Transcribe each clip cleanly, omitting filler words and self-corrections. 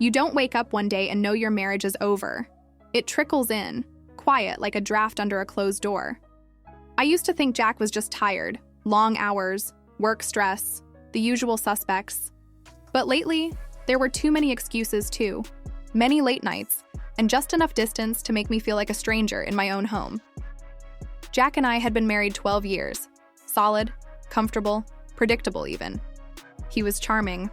You don't wake up one day and know your marriage is over. It trickles in, quiet like a draft under a closed door. I used to think Jack was just tired, long hours, work stress, the usual suspects. But lately, there were too many excuses too. Many late nights, and just enough distance to make me feel like a stranger in my own home. Jack and I had been married 12 years. Solid, comfortable, predictable even. He was charming,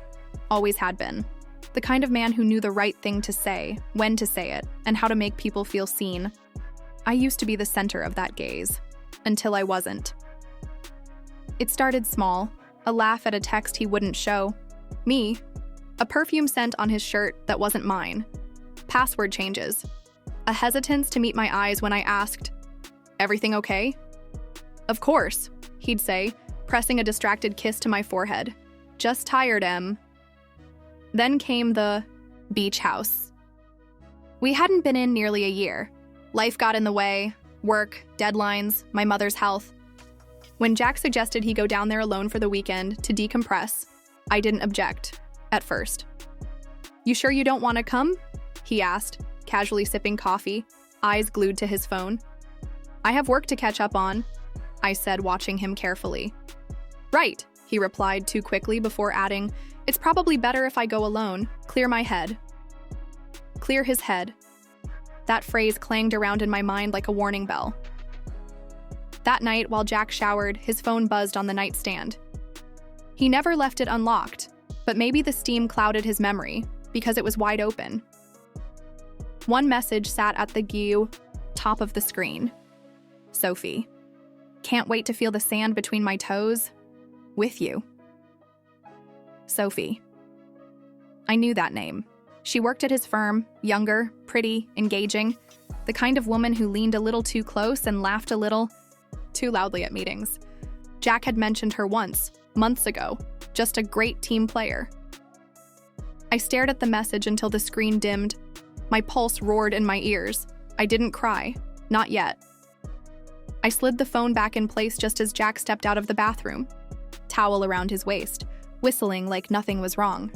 always had been. The kind of man who knew the right thing to say, when to say it, and how to make people feel seen. I used to be the center of that gaze, until I wasn't. It started small, a laugh at a text he wouldn't show. Me, a perfume scent on his shirt that wasn't mine. Password changes. A hesitance to meet my eyes when I asked, "Everything okay?" "Of course," he'd say, pressing a distracted kiss to my forehead. "Just tired, Em." Then came the beach house. We hadn't been in nearly a year. Life got in the way, work, deadlines, my mother's health. When Jack suggested he go down there alone for the weekend to decompress, I didn't object, at first. "You sure you don't want to come?" he asked, casually sipping coffee, eyes glued to his phone. "I have work to catch up on," I said, watching him carefully. "Right," he replied too quickly before adding, "It's probably better if I go alone, clear my head." Clear his head. That phrase clanged around in my mind like a warning bell. That night, while Jack showered, his phone buzzed on the nightstand. He never left it unlocked, but maybe the steam clouded his memory, because it was wide open. One message sat at the top of the screen. "Sophie. Can't wait to feel the sand between my toes. With you." Sophie. I knew that name. She worked at his firm, younger, pretty, engaging, the kind of woman who leaned a little too close and laughed a little too loudly at meetings. Jack had mentioned her once, months ago, just a great team player. I stared at the message until the screen dimmed. My pulse roared in my ears. I didn't cry, not yet. I slid the phone back in place just as Jack stepped out of the bathroom, towel around his waist, whistling like nothing was wrong.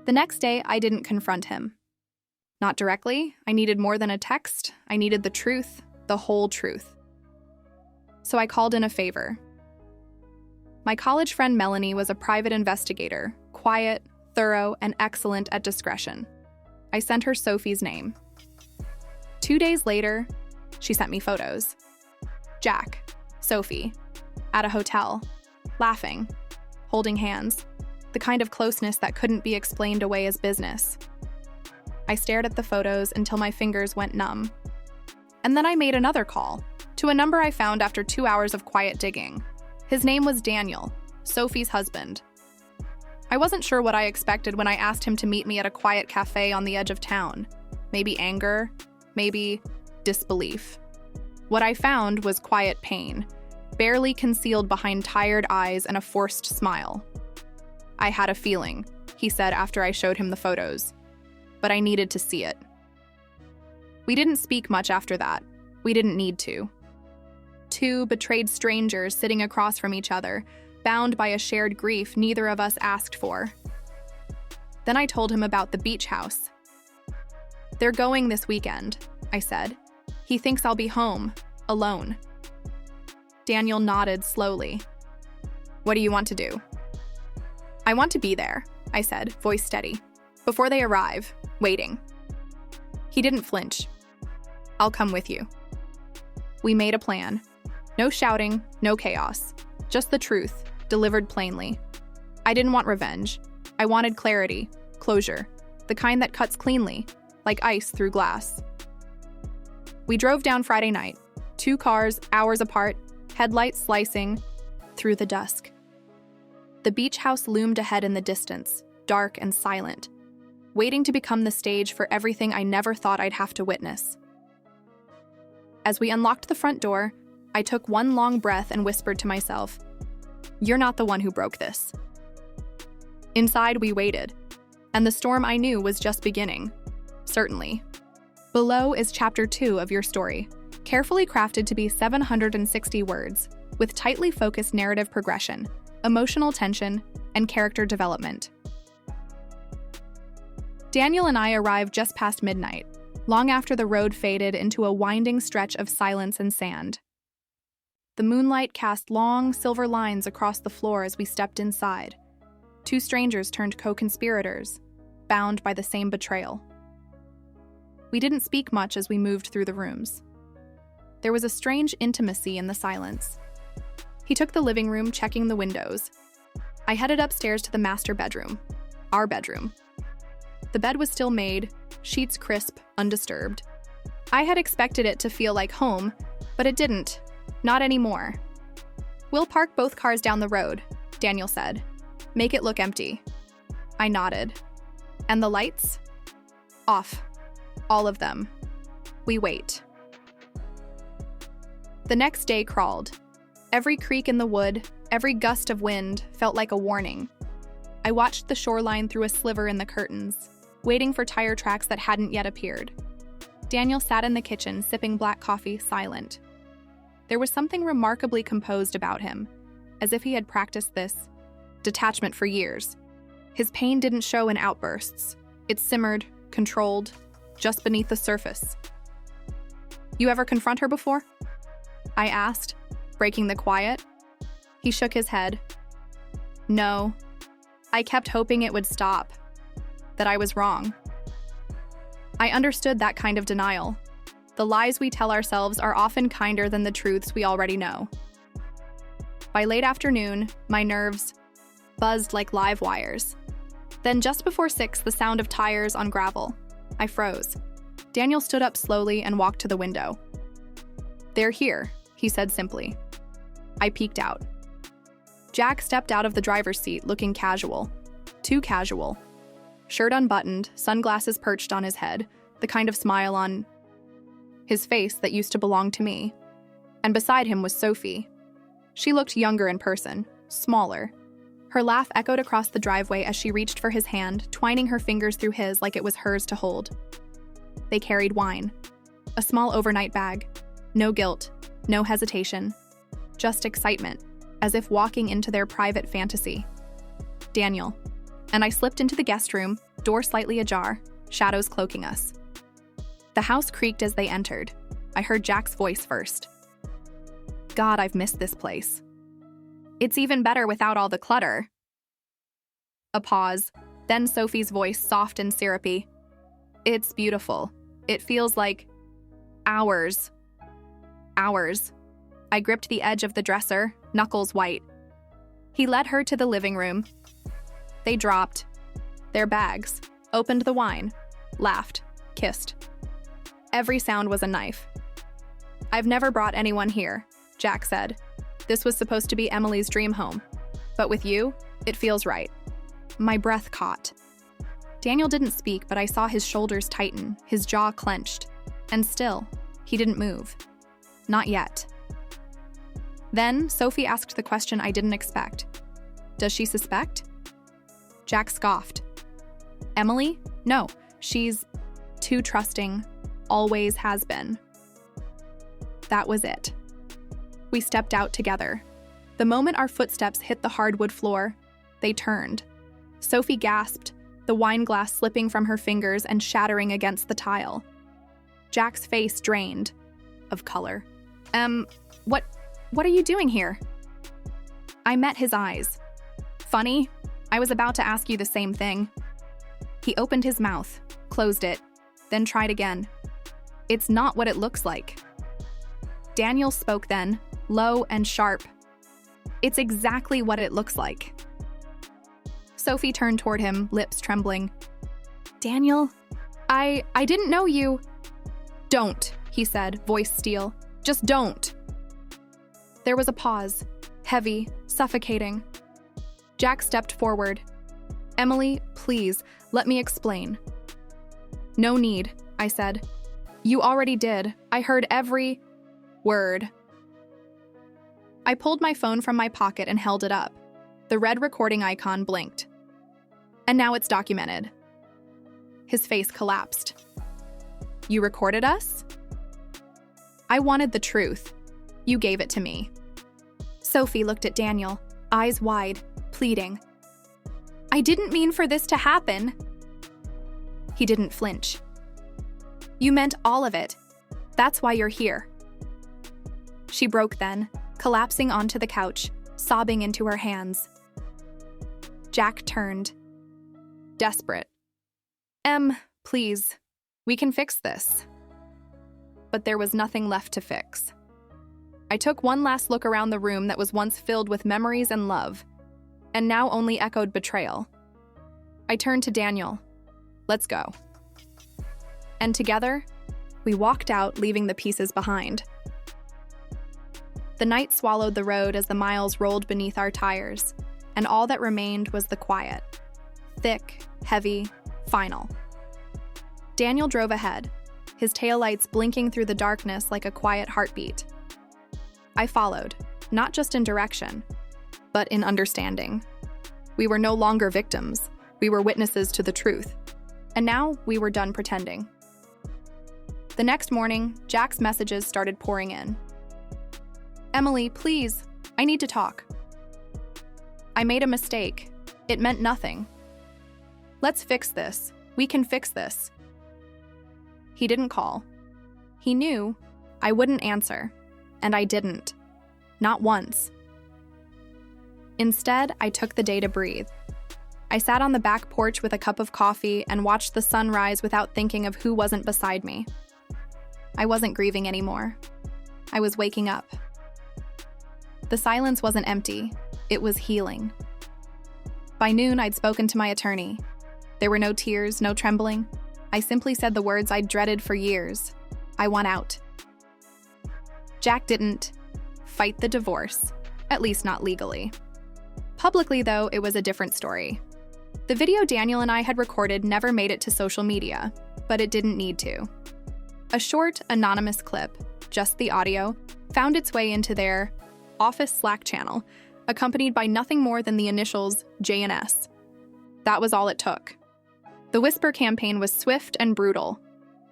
The next day, I didn't confront him. Not directly. I needed more than a text. I needed the truth, the whole truth. So I called in a favor. My college friend Melanie was a private investigator, quiet, thorough, and excellent at discretion. I sent her Sophie's name. 2 days later, she sent me photos. Jack, Sophie, at a hotel, laughing, holding hands, the kind of closeness that couldn't be explained away as business. I stared at the photos until my fingers went numb. And then I made another call, to a number I found after 2 hours of quiet digging. His name was Daniel, Sophie's husband. I wasn't sure what I expected when I asked him to meet me at a quiet cafe on the edge of town. Maybe anger, maybe disbelief. What I found was quiet pain, barely concealed behind tired eyes and a forced smile. "I had a feeling," he said after I showed him the photos, "but I needed to see it." We didn't speak much after that. We didn't need to. Two betrayed strangers sitting across from each other, bound by a shared grief neither of us asked for. Then I told him about the beach house. "They're going this weekend," I said. "He thinks I'll be home, alone." Daniel nodded slowly. "What do you want to do?" "I want to be there," I said, voice steady. "Before they arrive, waiting." He didn't flinch. "I'll come with you." We made a plan. No shouting, no chaos. Just the truth, delivered plainly. I didn't want revenge. I wanted clarity, closure, the kind that cuts cleanly, like ice through glass. We drove down Friday night, 2 cars, hours apart, headlights slicing through the dusk. The beach house loomed ahead in the distance, dark and silent, waiting to become the stage for everything I never thought I'd have to witness. As we unlocked the front door, I took one long breath and whispered to myself, "You're not the one who broke this." Inside, we waited, and the storm I knew was just beginning. Certainly. Below is Chapter 2 of your story, carefully crafted to be 760 words, with tightly focused narrative progression, emotional tension, and character development. Daniel and I arrived just past midnight, long after the road faded into a winding stretch of silence and sand. The moonlight cast long, silver lines across the floor as we stepped inside. Two strangers turned co-conspirators, bound by the same betrayal. We didn't speak much as we moved through the rooms. There was a strange intimacy in the silence. He took the living room, checking the windows. I headed upstairs to the master bedroom, our bedroom. The bed was still made, sheets crisp, undisturbed. I had expected it to feel like home, but it didn't. Not anymore. "We'll park both cars down the road," Daniel said. "Make it look empty." I nodded. "And the lights?" "Off. All of them. We wait." The next day crawled. Every creak in the wood, every gust of wind felt like a warning. I watched the shoreline through a sliver in the curtains, waiting for tire tracks that hadn't yet appeared. Daniel sat in the kitchen, sipping black coffee, silent. There was something remarkably composed about him, as if he had practiced this detachment for years. His pain didn't show in outbursts. It simmered, controlled, just beneath the surface. "You ever confront her before?" I asked, breaking the quiet. He shook his head. "No. I kept hoping it would stop, that I was wrong." I understood that kind of denial. The lies we tell ourselves are often kinder than the truths we already know. By late afternoon, my nerves buzzed like live wires. Then just before 6, the sound of tires on gravel. I froze. Daniel stood up slowly and walked to the window. "They're here," he said simply. I peeked out. Jack stepped out of the driver's seat looking casual. Too casual. Shirt unbuttoned, sunglasses perched on his head, the kind of smile on his face that used to belong to me. And beside him was Sophie. She looked younger in person, smaller. Her laugh echoed across the driveway as she reached for his hand, twining her fingers through his like it was hers to hold. They carried wine. A small overnight bag. No guilt, no hesitation. Just excitement, as if walking into their private fantasy. Daniel. And I slipped into the guest room, door slightly ajar, shadows cloaking us. The house creaked as they entered. I heard Jack's voice first. "God, I've missed this place. It's even better without all the clutter." A pause, then Sophie's voice, soft and syrupy. "It's beautiful. It feels like hours. Hours." I gripped the edge of the dresser, knuckles white. He led her to the living room. They dropped their bags, opened the wine, laughed, kissed. Every sound was a knife. "I've never brought anyone here," Jack said. "This was supposed to be Emily's dream home. But with you, it feels right." My breath caught. Daniel didn't speak, but I saw his shoulders tighten, his jaw clenched. And still, he didn't move. Not yet. Then, Sophie asked the question I didn't expect. "Does she suspect?" Jack scoffed. "Emily? No, she's too trusting. Always has been." That was it. We stepped out together. The moment our footsteps hit the hardwood floor, they turned. Sophie gasped, the wine glass slipping from her fingers and shattering against the tile. Jack's face drained of color. What are you doing here?" I met his eyes. "Funny, I was about to ask you the same thing." He opened his mouth, closed it, then tried again. "It's not what it looks like." Daniel spoke then, low and sharp. "It's exactly what it looks like." Sophie turned toward him, lips trembling. "Daniel, I didn't know you." "Don't," he said, voice steel. "Just don't." There was a pause, heavy, suffocating. Jack stepped forward. "Emily, please, let me explain." "No need," I said. "You already did. I heard every word." I pulled my phone from my pocket and held it up. The red recording icon blinked. "And now it's documented." His face collapsed. "You recorded us?" "I wanted the truth. You gave it to me." Sophie looked at Daniel, eyes wide, pleading. "I didn't mean for this to happen." He didn't flinch. You meant all of it. That's why you're here. She broke then, collapsing onto the couch, sobbing into her hands. Jack turned. Desperate. Please, we can fix this. But there was nothing left to fix. I took one last look around the room that was once filled with memories and love, and now only echoed betrayal. I turned to Daniel. Let's go. And together, we walked out, leaving the pieces behind. The night swallowed the road as the miles rolled beneath our tires, and all that remained was the quiet. Thick, heavy, final. Daniel drove ahead, his taillights blinking through the darkness like a quiet heartbeat. I followed, not just in direction, but in understanding. We were no longer victims. We were witnesses to the truth. And now we were done pretending. The next morning, Jack's messages started pouring in. Emily, please, I need to talk. I made a mistake. It meant nothing. Let's fix this. We can fix this. He didn't call. He knew I wouldn't answer, and I didn't. Not once. Instead, I took the day to breathe. I sat on the back porch with a cup of coffee and watched the sun rise without thinking of who wasn't beside me. I wasn't grieving anymore. I was waking up. The silence wasn't empty. It was healing. By noon, I'd spoken to my attorney. There were no tears, no trembling. I simply said the words I'd dreaded for years. I want out. Jack didn't fight the divorce, at least not legally. Publicly, though, it was a different story. The video Daniel and I had recorded never made it to social media, but it didn't need to. A short, anonymous clip, just the audio, found its way into their office Slack channel, accompanied by nothing more than the initials J&S. That was all it took. The whisper campaign was swift and brutal.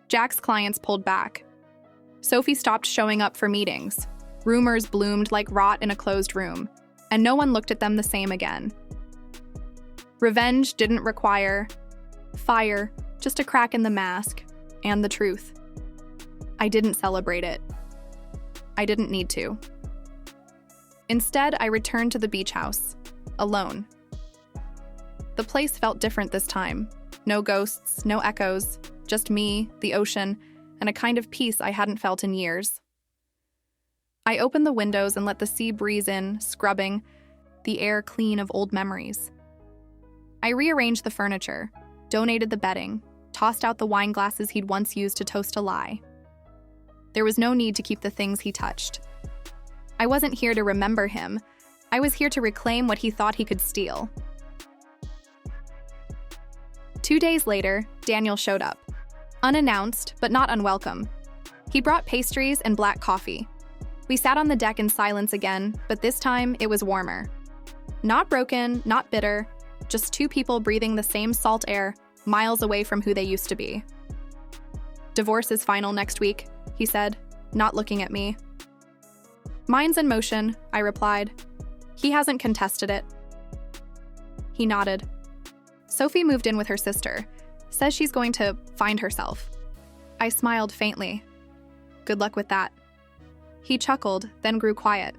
Jack's clients pulled back. Sophie stopped showing up for meetings. Rumors bloomed like rot in a closed room, and no one looked at them the same again. Revenge didn't require fire, just a crack in the mask, and the truth. I didn't celebrate it. I didn't need to. Instead, I returned to the beach house, alone. The place felt different this time. No ghosts, no echoes, just me, the ocean, and a kind of peace I hadn't felt in years. I opened the windows and let the sea breeze in, scrubbing, the air clean of old memories. I rearranged the furniture, donated the bedding, tossed out the wine glasses he'd once used to toast a lie. There was no need to keep the things he touched. I wasn't here to remember him. I was here to reclaim what he thought he could steal. 2 days later, Daniel showed up. Unannounced, but not unwelcome. He brought pastries and black coffee. We sat on the deck in silence again, but this time it was warmer. Not broken, not bitter, just two people breathing the same salt air, miles away from who they used to be. Divorce is final next week, he said, not looking at me. Mine's in motion, I replied. He hasn't contested it. He nodded. Sophie moved in with her sister. Says she's going to find herself. I smiled faintly. Good luck with that. He chuckled, then grew quiet.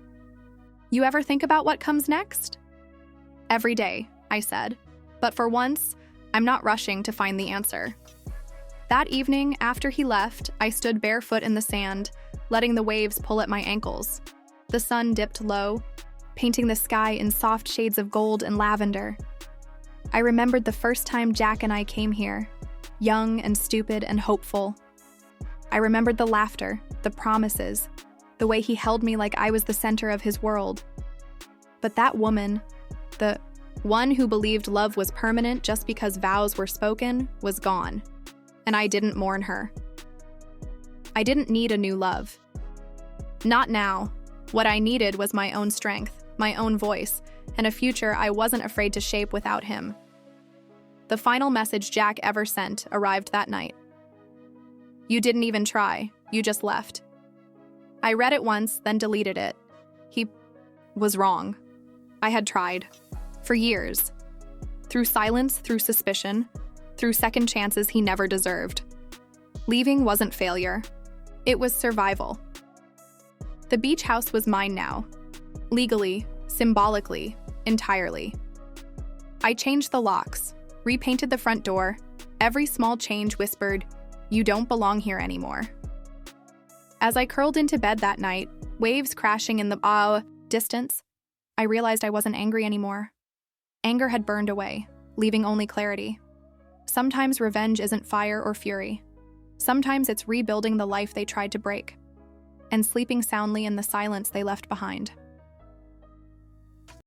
You ever think about what comes next? Every day, I said. But for once, I'm not rushing to find the answer. That evening, after he left, I stood barefoot in the sand, letting the waves pull at my ankles. The sun dipped low, painting the sky in soft shades of gold and lavender. I remembered the first time Jack and I came here, young and stupid and hopeful. I remembered the laughter, the promises, the way he held me like I was the center of his world. But that woman, the one who believed love was permanent just because vows were spoken, was gone. And I didn't mourn her. I didn't need a new love. Not now. What I needed was my own strength, my own voice, and a future I wasn't afraid to shape without him. The final message Jack ever sent arrived that night. You didn't even try. You just left. I read it once, then deleted it. He was wrong. I had tried. For years. Through silence, through suspicion, through second chances he never deserved. Leaving wasn't failure. It was survival. The beach house was mine now. Legally, symbolically, entirely. I changed the locks, repainted the front door. Every small change whispered, "You don't belong here anymore." As I curled into bed that night, waves crashing in the distance, I realized I wasn't angry anymore. Anger had burned away, leaving only clarity. Sometimes revenge isn't fire or fury. Sometimes it's rebuilding the life they tried to break, and sleeping soundly in the silence they left behind.